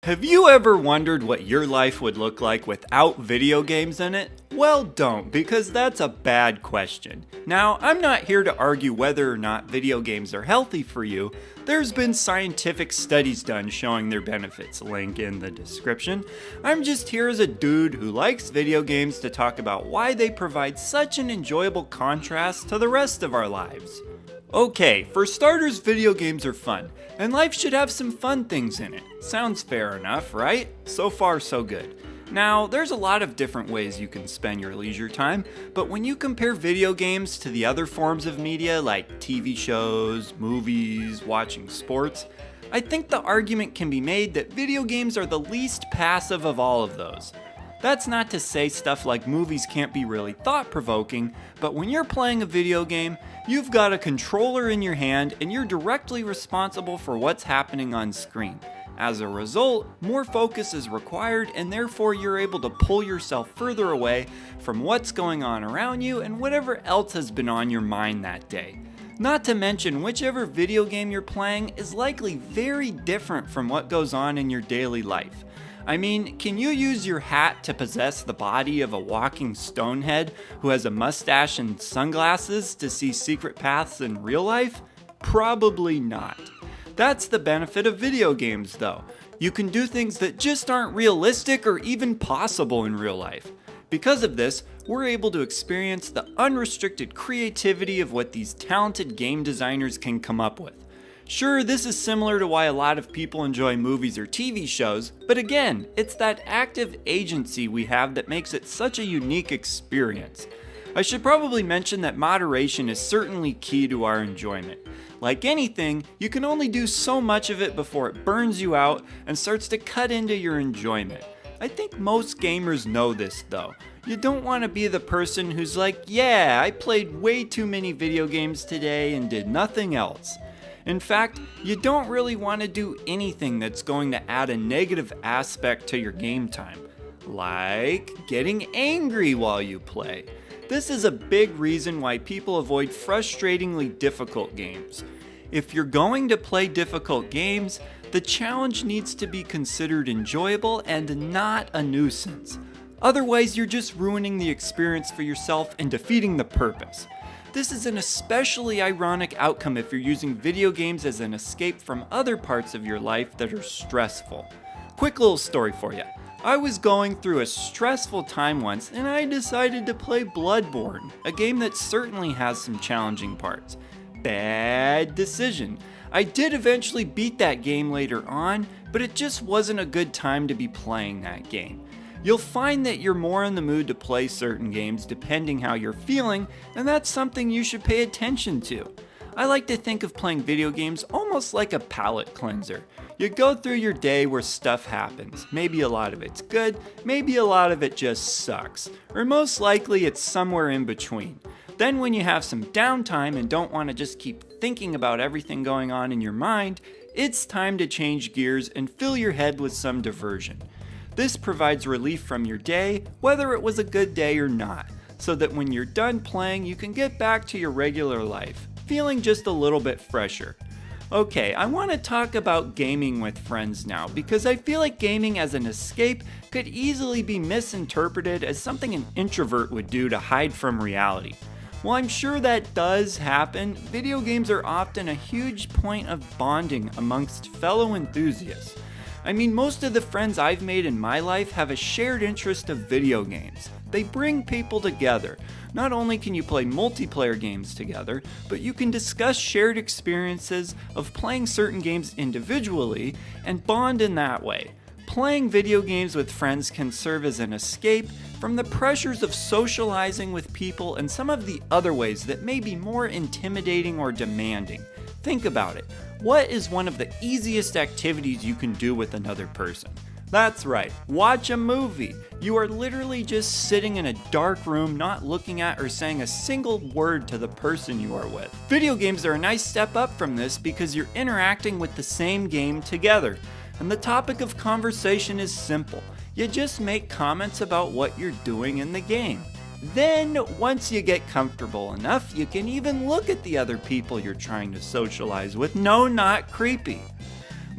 Have you ever wondered what your life would look like without video games in it? Well, don't, because that's a bad question. Now, I'm not here to argue whether or not video games are healthy for you. There's been scientific studies done showing their benefits, link in the description. I'm just here as a dude who likes video games to talk about why they provide such an enjoyable contrast to the rest of our lives. Okay, for starters, video games are fun, and life should have some fun things in it. Sounds fair enough, right? So far, so good. Now, there's a lot of different ways you can spend your leisure time, but when you compare video games to the other forms of media like TV shows, movies, watching sports, I think the argument can be made that video games are the least passive of all of those. That's not to say stuff like movies can't be really thought-provoking, but when you're playing a video game, you've got a controller in your hand and you're directly responsible for what's happening on screen. As a result, more focus is required and therefore you're able to pull yourself further away from what's going on around you and whatever else has been on your mind that day. Not to mention, whichever video game you're playing is likely very different from what goes on in your daily life. I mean, can you use your hat to possess the body of a walking stonehead who has a mustache and sunglasses to see secret paths in real life? Probably not. That's the benefit of video games, though. You can do things that just aren't realistic or even possible in real life. Because of this, we're able to experience the unrestricted creativity of what these talented game designers can come up with. Sure, this is similar to why a lot of people enjoy movies or TV shows, but again, it's that active agency we have that makes it such a unique experience. I should probably mention that moderation is certainly key to our enjoyment. Like anything, you can only do so much of it before it burns you out and starts to cut into your enjoyment. I think most gamers know this though. You don't want to be the person who's like, yeah, I played way too many video games today and did nothing else. In fact, you don't really want to do anything that's going to add a negative aspect to your game time, like getting angry while you play. This is a big reason why people avoid frustratingly difficult games. If you're going to play difficult games, the challenge needs to be considered enjoyable and not a nuisance. Otherwise, you're just ruining the experience for yourself and defeating the purpose. This is an especially ironic outcome if you're using video games as an escape from other parts of your life that are stressful. Quick little story for you. I was going through a stressful time once and I decided to play Bloodborne, a game that certainly has some challenging parts. Bad decision. I did eventually beat that game later on, but it just wasn't a good time to be playing that game. You'll find that you're more in the mood to play certain games depending how you're feeling, and that's something you should pay attention to. I like to think of playing video games almost like a palate cleanser. You go through your day where stuff happens. Maybe a lot of it's good, maybe a lot of it just sucks, or most likely it's somewhere in between. Then when you have some downtime and don't want to just keep thinking about everything going on in your mind, it's time to change gears and fill your head with some diversion. This provides relief from your day, whether it was a good day or not, so that when you're done playing, you can get back to your regular life, feeling just a little bit fresher. Okay, I want to talk about gaming with friends now, because I feel like gaming as an escape could easily be misinterpreted as something an introvert would do to hide from reality. While I'm sure that does happen, video games are often a huge point of bonding amongst fellow enthusiasts. I mean, most of the friends I've made in my life have a shared interest of video games. They bring people together. Not only can you play multiplayer games together, but you can discuss shared experiences of playing certain games individually and bond in that way. Playing video games with friends can serve as an escape from the pressures of socializing with people and some of the other ways that may be more intimidating or demanding. Think about it. What is one of the easiest activities you can do with another person? That's right, watch a movie. You are literally just sitting in a dark room, not looking at or saying a single word to the person you are with. Video games are a nice step up from this because you're interacting with the same game together. And the topic of conversation is simple. You just make comments about what you're doing in the game. Then, once you get comfortable enough, you can even look at the other people you're trying to socialize with. No, not creepy.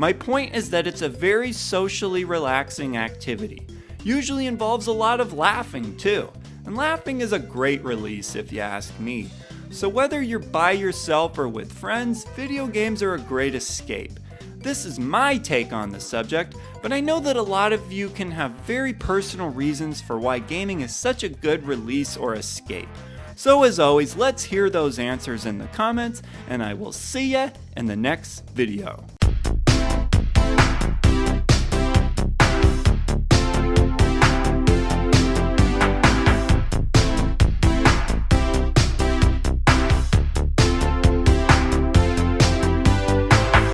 My point is that it's a very socially relaxing activity. Usually involves a lot of laughing too. And laughing is a great release if you ask me. So whether you're by yourself or with friends, video games are a great escape. This is my take on the subject, but I know that a lot of you can have very personal reasons for why gaming is such a good release or escape. So as always, let's hear those answers in the comments, and I will see ya in the next video.